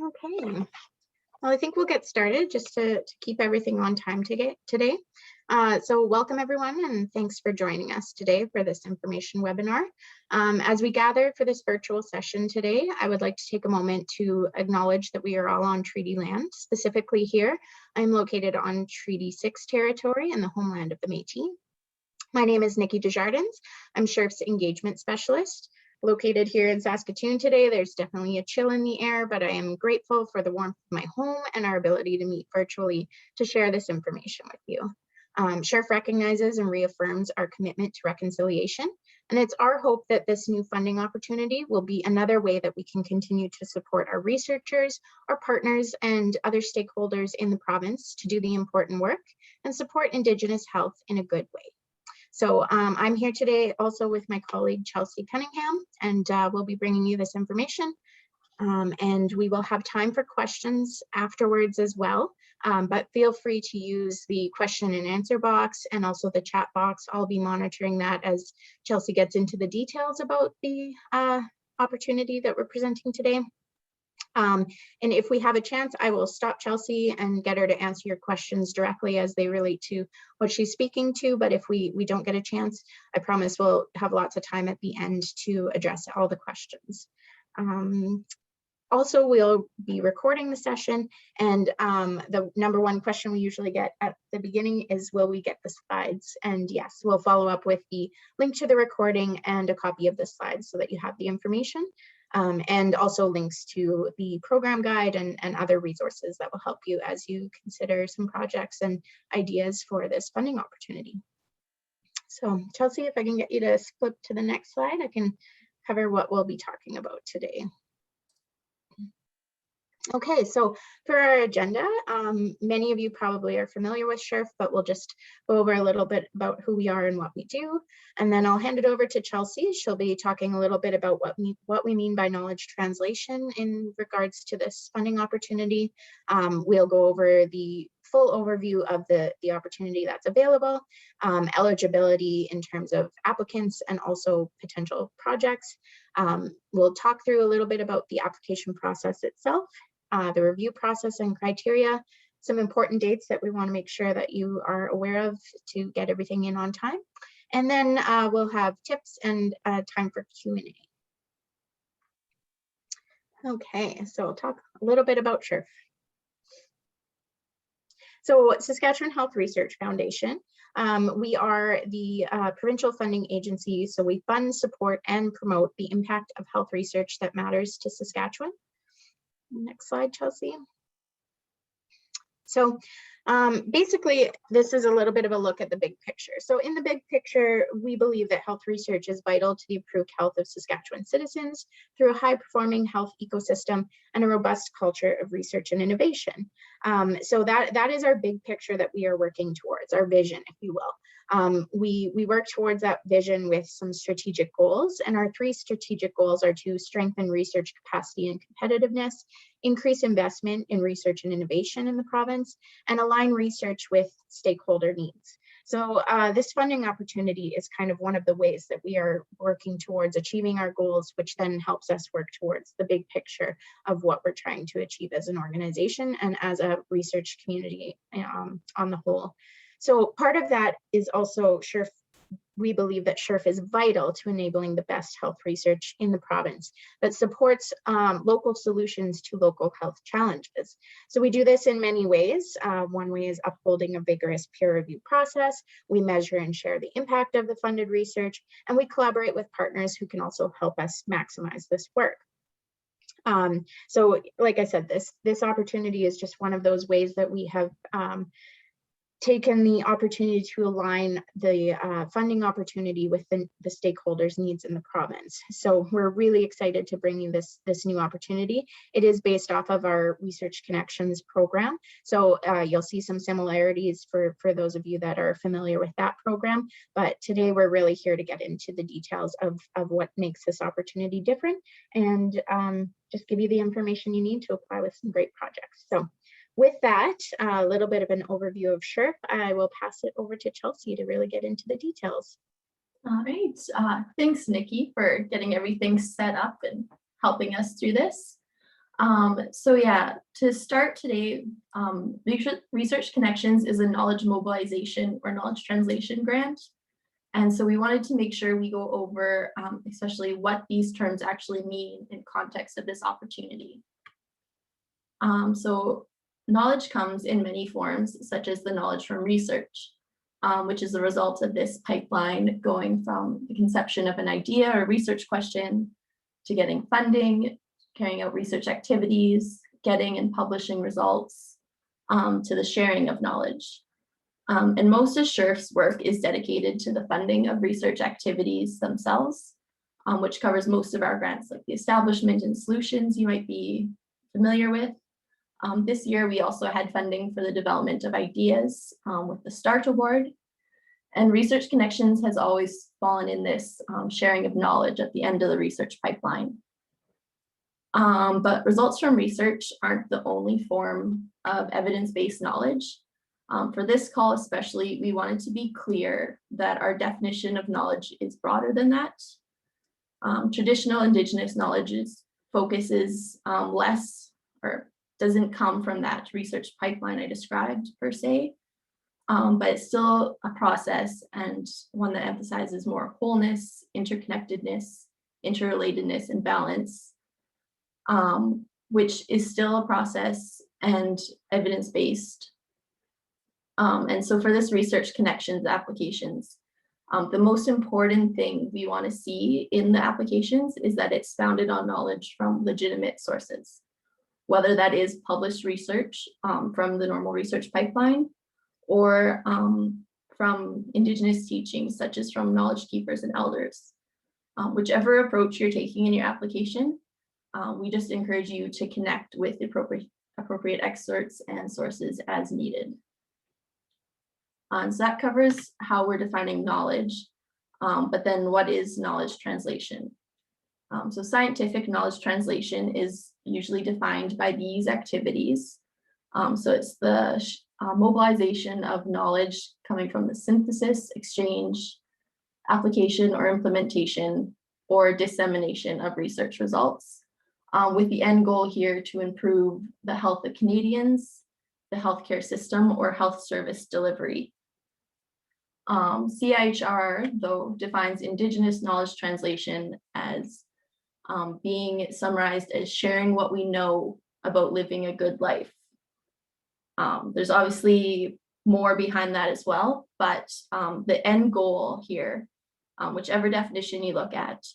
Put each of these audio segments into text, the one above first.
Okay, well, I think we'll get started just to keep everything on time today. So welcome everyone, and thanks for joining us today for this information webinar. As we gather for this virtual session today, I would like to take a moment to acknowledge that we are all on treaty land. Specifically here, I'm located on Treaty 6 territory in the homeland of the Métis. My name is Nikki Desjardins. I'm SHRF's engagement specialist. Located here in Saskatoon today, there's definitely a chill in the air, but I am grateful for the warmth of my home and our ability to meet virtually to share this information with you. SHRF recognizes and reaffirms our commitment to reconciliation, and it's our hope that this new funding opportunity will be another way that we can continue to support our researchers, our partners, and other stakeholders in the province to do the important work and support Indigenous health in a good way. So I'm here today also with my colleague Chelsea Cunningham, and we'll be bringing you this information. And we will have time for questions afterwards as well, but feel free to use the question and answer box and also the chat box. I'll be monitoring that as Chelsea gets into the details about the opportunity that we're presenting today. And if we have a chance, I will stop Chelsea and get her to answer your questions directly as they relate to what she's speaking to. But if we don't get a chance, I promise we'll have lots of time at the end to address all the questions. Also, we'll be recording the session, and the number one question we usually get at the beginning is, will we get the slides? And yes, we'll follow up with the link to the recording and a copy of the slides so that you have the information. And also links to the program guide and other resources that will help you as you consider some projects and ideas for this funding opportunity. So Chelsea, if I can get you to flip to the next slide, I can cover what we'll be talking about today. Okay, so for our agenda, many of you probably are familiar with SHRF, but we'll just go over a little bit about who we are and what we do. And then I'll hand it over to Chelsea. She'll be talking a little bit about what we mean by knowledge translation in regards to this funding opportunity. We'll go over the full overview of the opportunity that's available, eligibility in terms of applicants and also potential projects. We'll talk through a little bit about the application process itself, the review process and criteria, some important dates that we want to make sure that you are aware of to get everything in on time. And then we'll have tips and time for Q&A. Okay, so I'll talk a little bit about SHRF. So Saskatchewan Health Research Foundation, we are the provincial funding agency, so we fund, support, and promote the impact of health research that matters to Saskatchewan. Next slide, Chelsea. So basically, this is a little bit of a look at the big picture. So in the big picture, we believe that health research is vital to the improved health of Saskatchewan citizens through a high-performing health ecosystem and a robust culture of research and innovation. So that is our big picture that we are working towards, our vision, if you will. We work towards that vision with some strategic goals, and our 3 strategic goals are to strengthen research capacity and competitiveness, increase investment in research and innovation in the province, and align research with stakeholder needs. So this funding opportunity is kind of one of the ways that we are working towards achieving our goals, which then helps us work towards the big picture of what we're trying to achieve as an organization and as a research community on the whole. So part of that is also SHRF. We believe that SHRF is vital to enabling the best health research in the province that supports local solutions to local health challenges. So we do this in many ways. One way is upholding a vigorous peer review process. We measure and share the impact of the funded research, and we collaborate with partners who can also help us maximize this work. So like I said, this opportunity is just one of those ways that we have taken the opportunity to align the funding opportunity with the stakeholders' needs in the province. So we're really excited to bring you this new opportunity. It is based off of our Research Connections program. So you'll see some similarities for those of you that are familiar with that program. But today we're really here to get into the details of what makes this opportunity different and just give you the information you need to apply with some great projects. So with that, a little bit of an overview of SHRF, I will pass it over to Chelsea to really get into the details. All right, thanks Nikki for getting everything set up and helping us through this. So yeah, to start today, Research Connections is a knowledge mobilization or knowledge translation grant. And so we wanted to make sure we go over especially what these terms actually mean in context of this opportunity. So knowledge comes in many forms, such as the knowledge from research, which is the result of this pipeline going from the conception of an idea or research question to getting funding, carrying out research activities, getting and publishing results, to the sharing of knowledge. And most of SHRF's work is dedicated to the funding of research activities themselves, which covers most of our grants, like the establishment and solutions you might be familiar with. This year, we also had funding for the development of ideas with the START Award. And Research Connections has always fallen in this sharing of knowledge at the end of the research pipeline. But results from research aren't the only form of evidence-based knowledge. For this call especially, we wanted to be clear that our definition of knowledge is broader than that. Traditional Indigenous knowledge focuses less or doesn't come from that research pipeline I described per se, but it's still a process and one that emphasizes more wholeness, interconnectedness, interrelatedness, and balance, which is still a process and evidence-based. And so for this Research Connections applications, the most important thing we want to see in the applications is that it's founded on knowledge from legitimate sources, whether that is published research from the normal research pipeline or from Indigenous teachings, such as from knowledge keepers and elders. Whichever approach you're taking in your application, we just encourage you to connect with the appropriate excerpts and sources as needed. So that covers how we're defining knowledge, but then what is knowledge translation? So scientific knowledge translation is usually defined by these activities. So it's the mobilization of knowledge coming from the synthesis, exchange, application or implementation, or dissemination of research results, with the end goal here to improve the health of Canadians, the healthcare system, or health service delivery. SHRF, though, defines Indigenous knowledge translation as being summarized as sharing what we know about living a good life. There's obviously more behind that as well, but the end goal here, whichever definition you look at,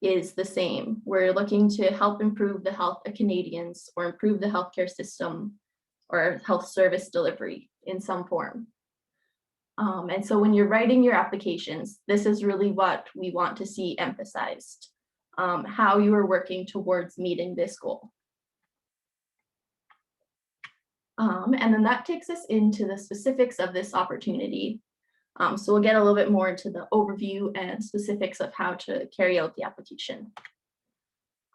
is the same. We're looking to help improve the health of Canadians or improve the healthcare system or health service delivery in some form. And so when you're writing your applications, this is really what we want to see emphasized, how you are working towards meeting this goal. And then that takes us into the specifics of this opportunity. So we'll get a little bit more into the overview and specifics of how to carry out the application.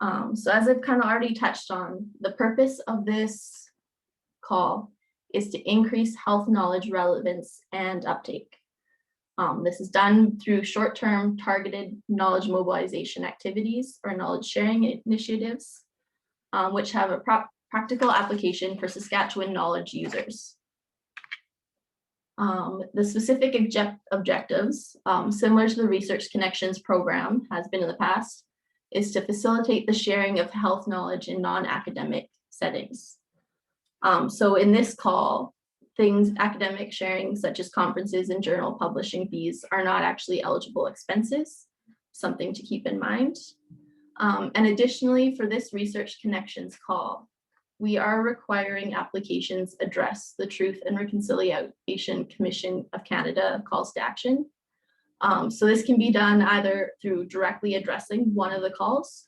So as I've kind of already touched on, the purpose of this call is to increase health knowledge relevance and uptake. This is done through short-term targeted knowledge mobilization activities or knowledge sharing initiatives, which have a practical application for Saskatchewan knowledge users. The specific objectives, similar to the Research Connections program has been in the past, is to facilitate the sharing of health knowledge in non-academic settings. So in this call, academic sharing such as conferences and journal publishing fees are not actually eligible expenses, something to keep in mind. And additionally, for this Research Connections call, we are requiring applications address the Truth and Reconciliation Commission of Canada calls to action. So this can be done either through directly addressing one of the calls,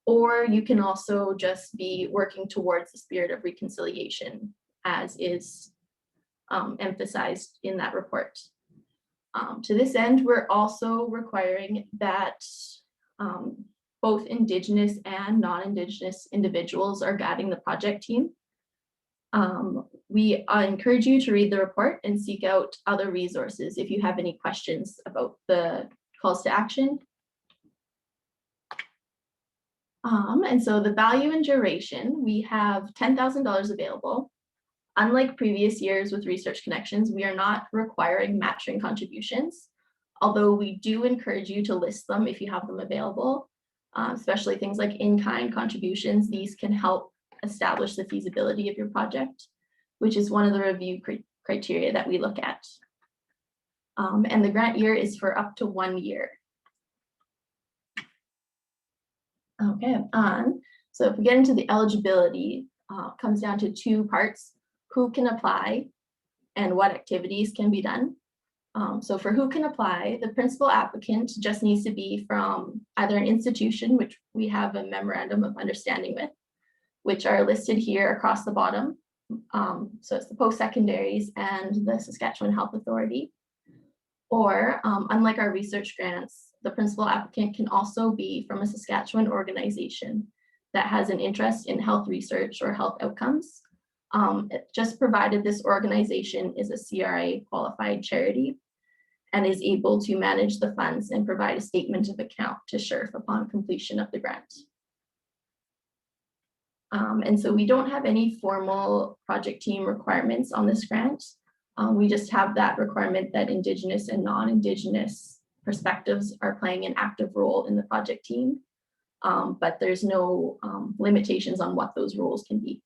or you can also just be working towards the spirit of reconciliation, as is emphasized in that report. To this end, we're also requiring that both Indigenous and non-Indigenous individuals are guiding the project team. We encourage you to read the report and seek out other resources if you have any questions about the calls to action. And so the value and duration, we have $10,000 available. Unlike previous years with Research Connections, we are not requiring matching contributions, although we do encourage you to list them if you have them available, especially things like in-kind contributions. These can help establish the feasibility of your project, which is one of the review criteria that we look at. And the grant year is for up to 1 year. Okay, so if we get into the eligibility, comes down to 2 parts: who can apply and what activities can be done. So for who can apply, the principal applicant just needs to be from either an institution, which we have a memorandum of understanding with, which are listed here across the bottom. So it's the post-secondaries and the Saskatchewan Health Authority. Or unlike our research grants, the principal applicant can also be from a Saskatchewan organization that has an interest in health research or health outcomes, just provided this organization is a CRA qualified charity and is able to manage the funds and provide a statement of account to SHRF upon completion of the grant. And so we don't have any formal project team requirements on this grant. We just have that requirement that Indigenous and non-Indigenous perspectives are playing an active role in the project team, but there's no limitations on what those roles can be.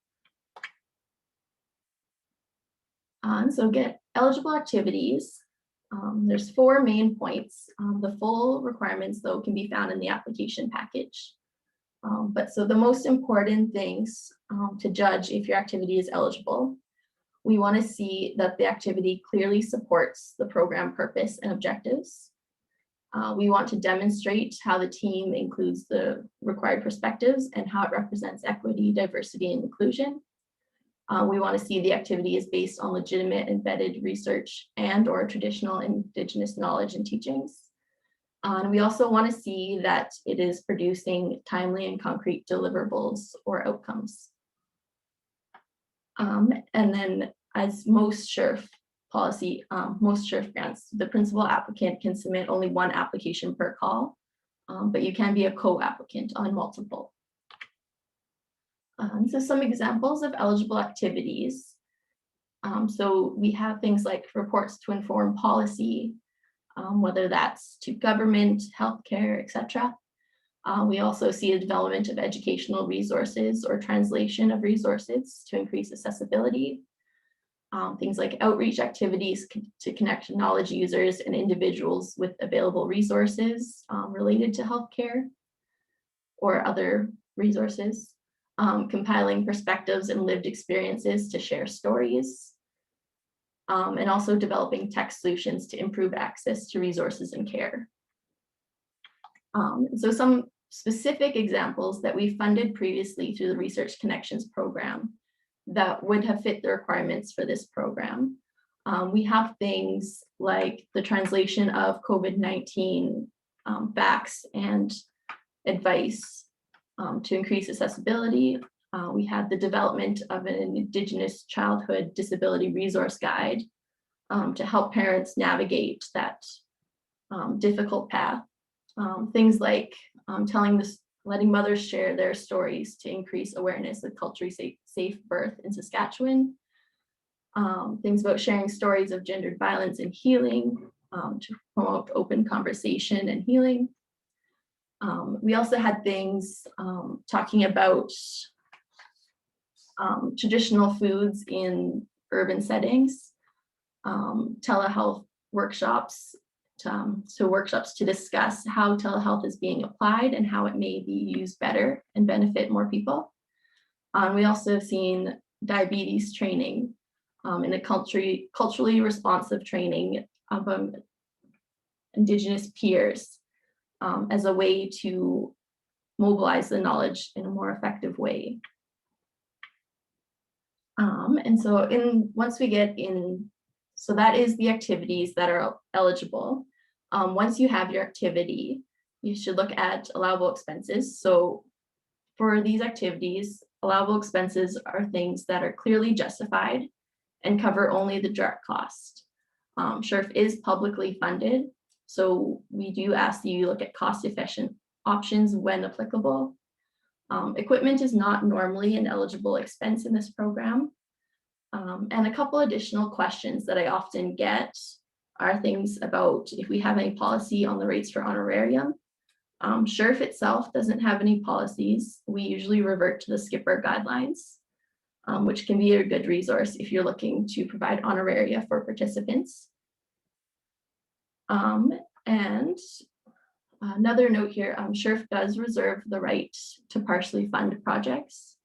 So get eligible activities. There's 4 main points. The full requirements, though, can be found in the application package. But so the most important things to judge if your activity is eligible, we want to see that the activity clearly supports the program purpose and objectives. We want to demonstrate how the team includes the required perspectives and how it represents equity, diversity, and inclusion. We want to see the activity is based on legitimate embedded research and/or traditional Indigenous knowledge and teachings. And we also want to see that it is producing timely and concrete deliverables or outcomes. And then, as most SHRF policy, most SHRF grants, the principal applicant can submit only 1 application per call, but you can be a co-applicant on multiple. So some examples of eligible activities. So we have things like reports to inform policy, whether that's to government, healthcare, etc. We also see a development of educational resources or translation of resources to increase accessibility. Things like outreach activities to connect knowledge users and individuals with available resources related to healthcare or other resources. Compiling perspectives and lived experiences to share stories, and also developing tech solutions to improve access to resources and care. So some specific examples that we funded previously through the Research Connections program that would have fit the requirements for this program. We have things like the translation of COVID-19 facts and advice to increase accessibility. We had the development of an Indigenous childhood disability resource guide to help parents navigate that difficult path. Things like letting mothers share their stories to increase awareness of culturally safe birth in Saskatchewan. Things about sharing stories of gendered violence and healing to promote open conversation and healing. We also had things talking about traditional foods in urban settings, telehealth workshops, workshops to discuss how telehealth is being applied and how it may be used better and benefit more people. We also have seen diabetes training in a culturally responsive training of Indigenous peers as a way to mobilize the knowledge in a more effective way. And so once we get in, so that is the activities that are eligible. Once you have your activity, you should look at allowable expenses. So for these activities, allowable expenses are things that are clearly justified and cover only the direct cost. SHRF is publicly funded, so we do ask that you look at cost-efficient options when applicable. Equipment is not normally an eligible expense in this program. And a couple additional questions that I often get are things about if we have any policy on the rates for honorarium. SHRF itself doesn't have any policies. We usually revert to the skipper guidelines, which can be a good resource if you're looking to provide honoraria for participants. And another note here, SHRF does reserve the right to partially fund projects.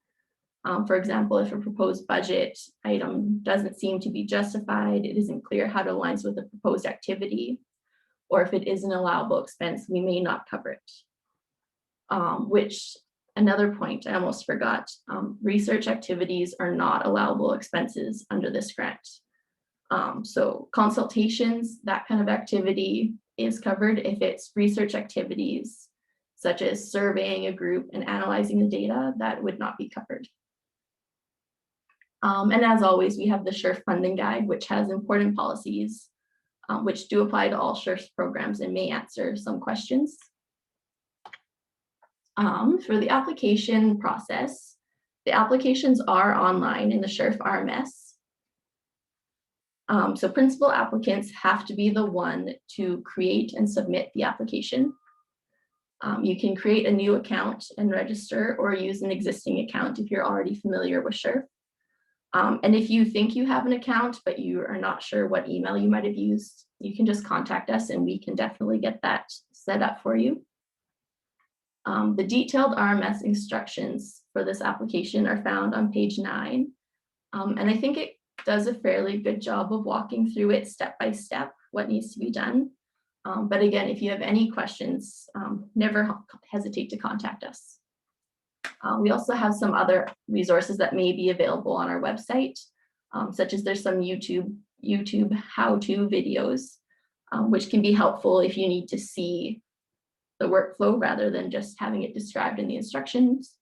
For example, if a proposed budget item doesn't seem to be justified, it isn't clear how it aligns with the proposed activity, or if it is an allowable expense, we may not cover it. Which, another point I almost forgot, research activities are not allowable expenses under this grant. So consultations, that kind of activity is covered. If it's research activities, such as surveying a group and analyzing the data, that would not be covered. And as always, we have the SHRF funding guide, which has important policies, which do apply to all SHRF programs and may answer some questions. For the application process, the applications are online in the SHRF RMS. So principal applicants have to be the one to create and submit the application. You can create a new account and register, or use an existing account if you're already familiar with SHRF. And if you think you have an account, but you are not sure what email you might have used, you can just contact us and we can definitely get that set up for you. The detailed RMS instructions for this application are found on page 9. And I think it does a fairly good job of walking through it step by step, what needs to be done. But again, if you have any questions, never hesitate to contact us. We also have some other resources that may be available on our website, such as there's some YouTube how-to videos, which can be helpful if you need to see the workflow rather than just having it described in the instructions.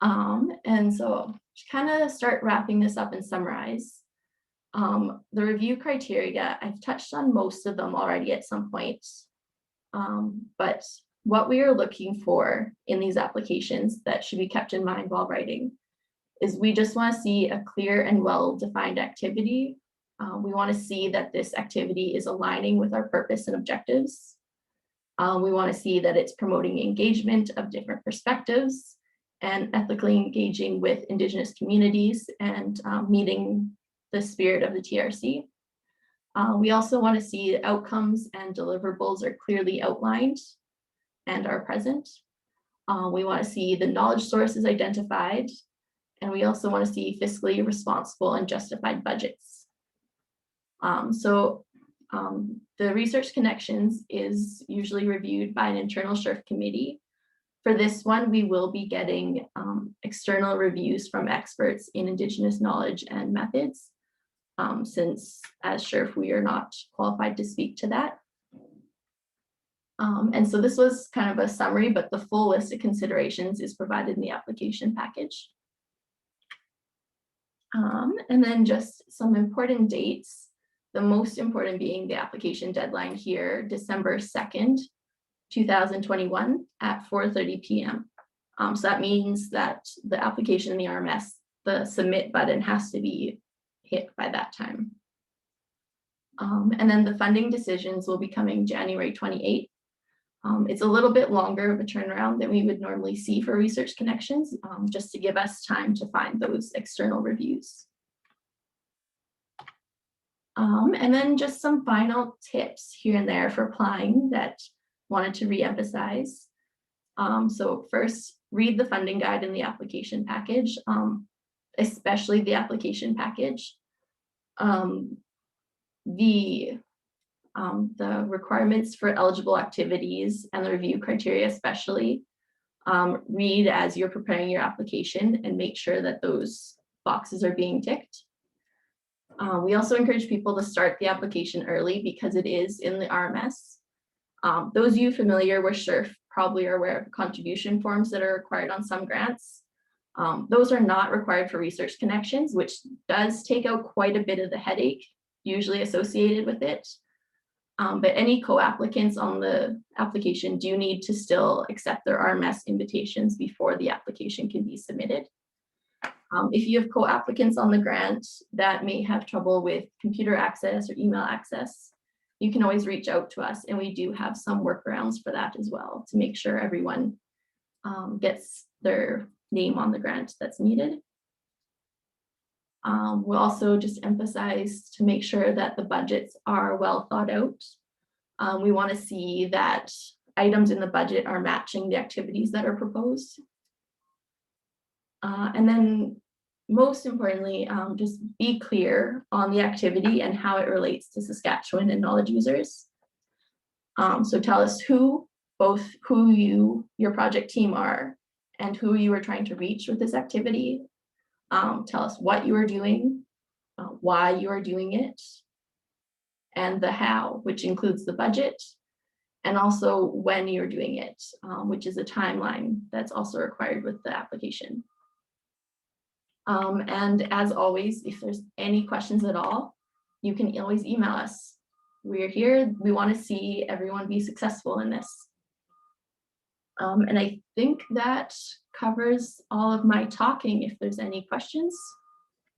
And so to kind of start wrapping this up and summarize, the review criteria, I've touched on most of them already at some point, but what we are looking for in these applications that should be kept in mind while writing is we just want to see a clear and well-defined activity. We want to see that this activity is aligning with our purpose and objectives. We want to see that it's promoting engagement of different perspectives and ethically engaging with Indigenous communities and meeting the spirit of the TRC. We also want to see outcomes and deliverables are clearly outlined and are present. We want to see the knowledge sources identified, and we also want to see fiscally responsible and justified budgets. The research connections is usually reviewed by an internal SHRF committee. For this one, we will be getting external reviews from experts in Indigenous knowledge and methods, since as SHRF, we are not qualified to speak to that. And so this was kind of a summary, but the full list of considerations is provided in the application package. And then just some important dates, the most important being the application deadline here, December 2nd, 2021 at 4:30 p.m. So that means that the application in the RMS, the submit button has to be hit by that time. And then the funding decisions will be coming January 28th. It's a little bit longer of a turnaround than we would normally see for research connections, just to give us time to find those external reviews. And then just some final tips here and there for applying that wanted to re-emphasize. So first, read the funding guide in the application package, especially the application package. The requirements for eligible activities and the review criteria especially, read as you're preparing your application and make sure that those boxes are being ticked. We also encourage people to start the application early because it is in the RMS. Those of you familiar with SHRF probably are aware of contribution forms that are required on some grants. Those are not required for research connections, which does take out quite a bit of the headache usually associated with it. But any co-applicants on the application do need to still accept their RMS invitations before the application can be submitted. If you have co-applicants on the grant that may have trouble with computer access or email access, you can always reach out to us, and we do have some workarounds for that as well to make sure everyone gets their name on the grant that's needed. We'll also just emphasize to make sure that the budgets are well thought out. We want to see that items in the budget are matching the activities that are proposed. And then most importantly, just be clear on the activity and how it relates to Saskatchewan and knowledge users. So tell us both who your project team are and who you are trying to reach with this activity. Tell us what you are doing, why you are doing it, and the how, which includes the budget, and also when you're doing it, which is a timeline that's also required with the application. And as always, if there's any questions at all, you can always email us. We're here. We want to see everyone be successful in this. And I think that covers all of my talking, if there's any questions.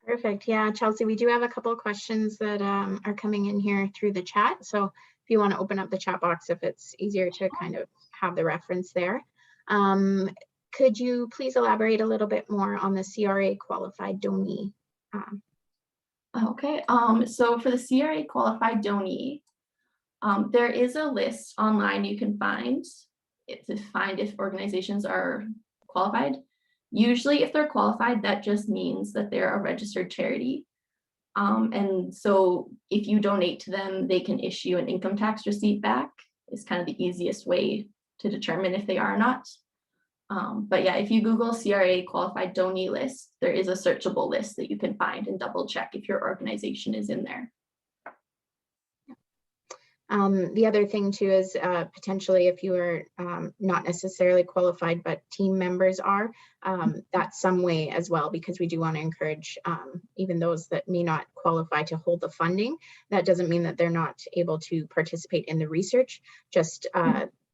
Perfect. Yeah, Chelsea, we do have a couple of questions that are coming in here through the chat. So if you want to open up the chat box, if it's easier to kind of have the reference there. Could you please elaborate a little bit more on the CRA qualified donee? Okay, so for the CRA qualified donee, there is a list online you can find to find if organizations are qualified. Usually if they're qualified, that just means that they're a registered charity. And so if you donate to them, they can issue an income tax receipt back. It's kind of the easiest way to determine if they are or not. But yeah, if you Google CRA qualified donee list, there is a searchable list that you can find and double check if your organization is in there. The other thing too is potentially if you are not necessarily qualified, but team members are, that's some way as well, because we do want to encourage even those that may not qualify to hold the funding. That doesn't mean that they're not able to participate in the research, just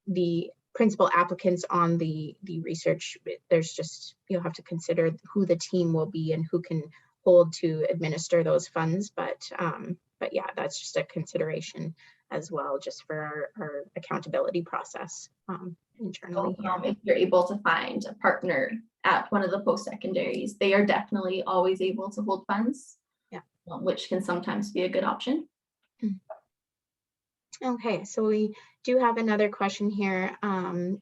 the principal applicants on the research, there's just, you'll have to consider who the team will be and who can hold to administer those funds. But yeah, that's just a consideration as well, just for our accountability process internally. If you're able to find a partner at one of the post-secondaries, they are definitely always able to hold funds, yeah, which can sometimes be a good option. Okay, so we do have another question here. You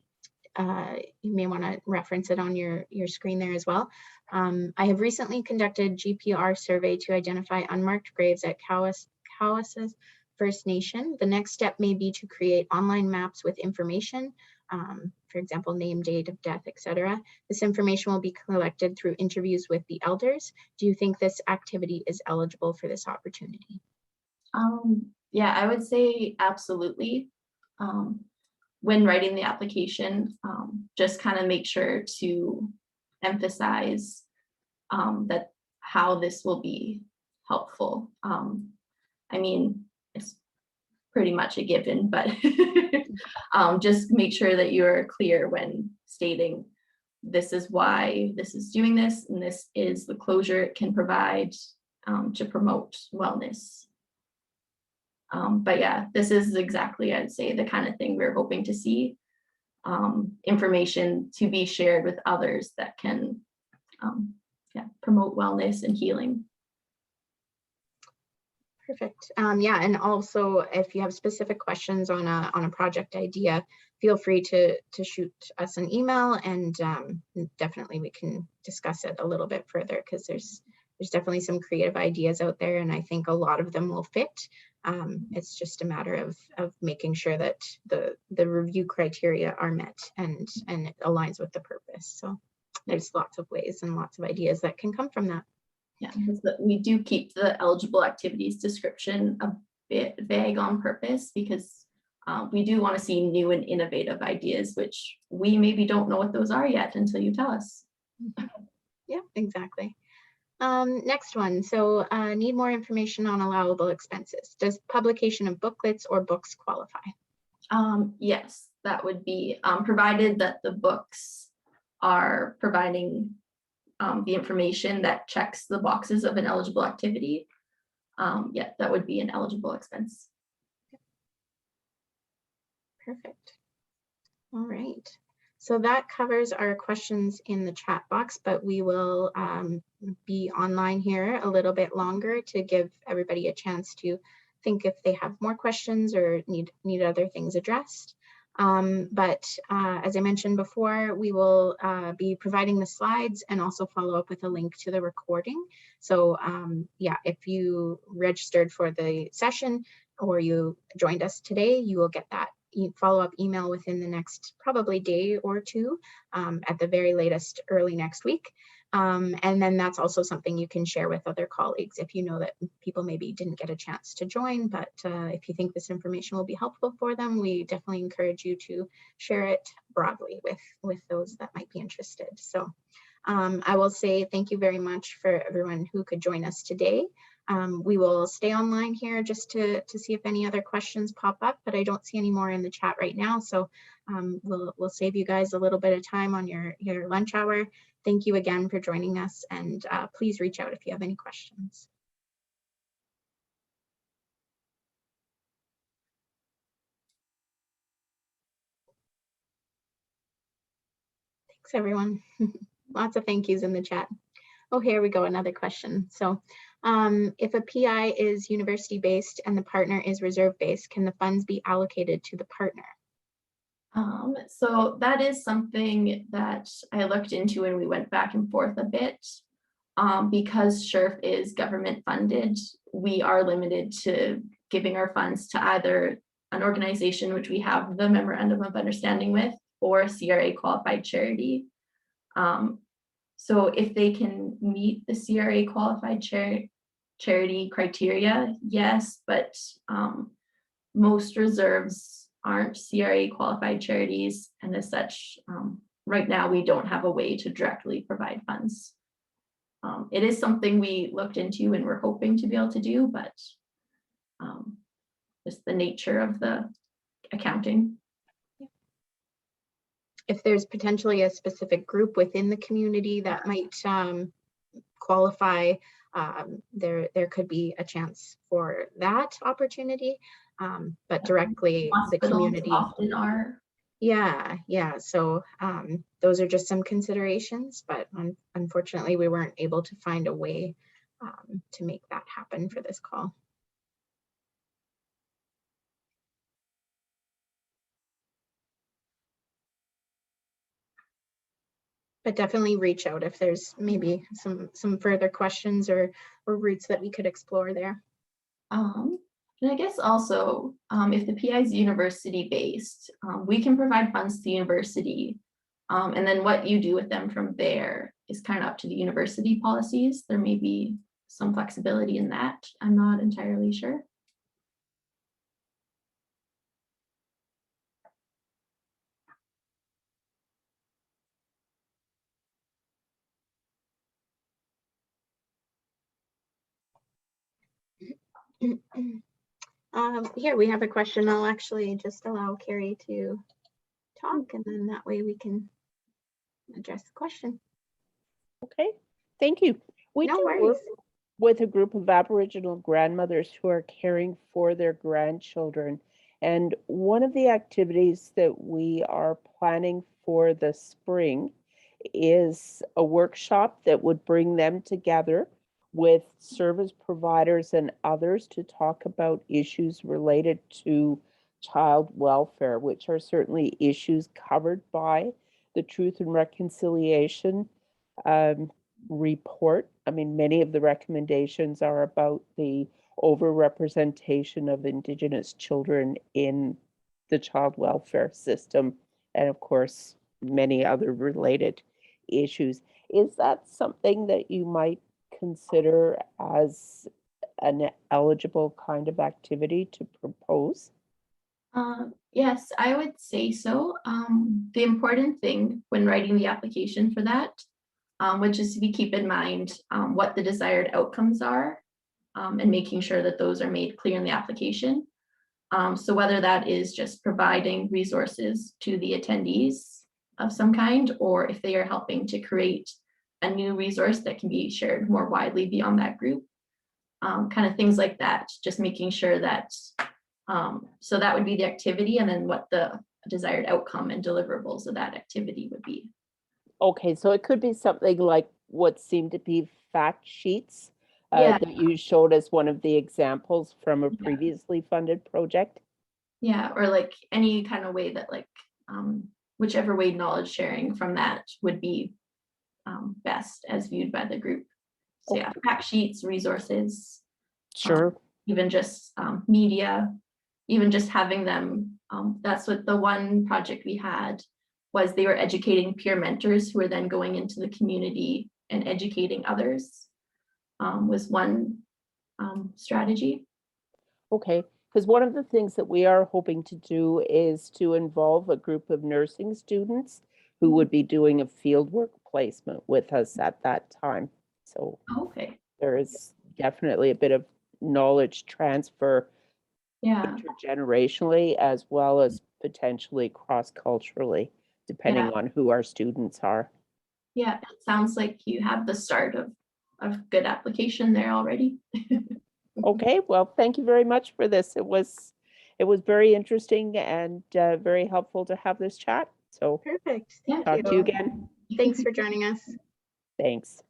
may want to reference it on your screen there as well. I have recently conducted GPR survey to identify unmarked graves at Cowessess First Nation. The next step may be to create online maps with information, for example, name, date of death, etc. This information will be collected through interviews with the elders. Do you think this activity is eligible for this opportunity? Yeah, I would say absolutely. When writing the application, just kind of make sure to emphasize that how this will be helpful. I mean, it's pretty much a given, but just make sure that you're clear when stating this is why this is doing this, and this is the closure it can provide to promote wellness. But yeah, this is exactly, I'd say, the kind of thing we're hoping to see. Information to be shared with others that can promote wellness and healing. Perfect. Yeah, and also if you have specific questions on a project idea, feel free to shoot us an email, and definitely we can discuss it a little bit further, because there's definitely some creative ideas out there, and I think a lot of them will fit. It's just a matter of making sure that the review criteria are met and it aligns with the purpose. So there's lots of ways and lots of ideas that can come from that. Yeah, we do keep the eligible activities description a bit vague on purpose, because we do want to see new and innovative ideas, which we maybe don't know what those are yet until you tell us. Yeah, exactly. Next one. So need more information on allowable expenses. Does publication of booklets or books qualify? Yes, that would be provided that the books are providing the information that checks the boxes of an eligible activity. Yeah, that would be an eligible expense. Perfect. All right. So that covers our questions in the chat box, but we will be online here a little bit longer to give everybody a chance to think if they have more questions or need other things addressed. But as I mentioned before, we will be providing the slides and also follow up with a link to the recording. So yeah, if you registered for the session or you joined us today, you will get that follow-up email within the next probably day or two, at the very latest early next week. And then that's also something you can share with other colleagues if you know that people maybe didn't get a chance to join, but if you think this information will be helpful for them, we definitely encourage you to share it broadly with those that might be interested. So I will say thank you very much for everyone who could join us today. We will stay online here just to see if any other questions pop up, but I don't see any more in the chat right now. So we'll save you guys a little bit of time on your lunch hour. Thank you again for joining us, and please reach out if you have any questions. Thanks, everyone. Lots of thank yous in the chat. Oh, here we go, another question. So if a PI is university-based and the partner is reserve-based, can the funds be allocated to the partner? So that is something that I looked into and we went back and forth a bit. Because SHRF is government funded, we are limited to giving our funds to either an organization which we have the memorandum of understanding with, or a CRA qualified charity. So if they can meet the CRA qualified charity criteria, yes, but most reserves aren't CRA qualified charities, and as such, right now we don't have a way to directly provide funds. It is something we looked into and we're hoping to be able to do, but just the nature of the accounting. If there's potentially a specific group within the community that might qualify, there could be a chance for that opportunity, but directly the community often are. Yeah. So those are just some considerations, but unfortunately we weren't able to find a way to make that happen for this call. But definitely reach out if there's maybe some further questions or routes that we could explore there. And I guess also, if the PI is university-based, we can provide funds to the university, and then what you do with them from there is kind of up to the university policies. There may be some flexibility in that. I'm not entirely sure. Here we have a question. I'll actually just allow Carrie to talk, and then that way we can address the question. Okay, thank you. We No do worries. work with a group of Aboriginal grandmothers who are caring for their grandchildren. And one of the activities that we are planning for the spring is a workshop that would bring them together with service providers and others to talk about issues related to child welfare, which are certainly issues covered by the Truth and Reconciliation report. I mean, many of the recommendations are about the overrepresentation of Indigenous children in the child welfare system, and of course, many other related issues. Is that something that you might consider as an eligible kind of activity to propose? Yes, I would say so. The important thing when writing the application for that which is we keep in mind what the desired outcomes are and making sure that those are made clear in the application. So whether that is just providing resources to the attendees of some kind, or if they are helping to create a new resource that can be shared more widely beyond that group, kind of things like that, just making sure that, so that would be the activity, and then what the desired outcome and deliverables of that activity would be. Okay, so it could be something like what seemed to be fact sheets Yeah. that you showed as one of the examples from a previously funded project. Yeah, or like any kind of way that like, whichever way knowledge sharing from that would be best as viewed by the group. So yeah, fact sheets, resources. Sure. Even just media, even just having them, that's what the one project we had was. They were educating peer mentors who were then going into the community and educating others, was one strategy. Okay, because one of the things that we are hoping to do is to involve a group of nursing students who would be doing a fieldwork placement with us at that time. So Okay. there is definitely a bit of knowledge transfer intergenerationally, as well as potentially cross-culturally, depending on who our students are. Yeah, it sounds like you have the start of good application there already. Okay, well, thank you very much for this. It was very interesting and very helpful to have this chat. So Perfect. Thank talk to you you. again. Thanks for joining us. Thanks.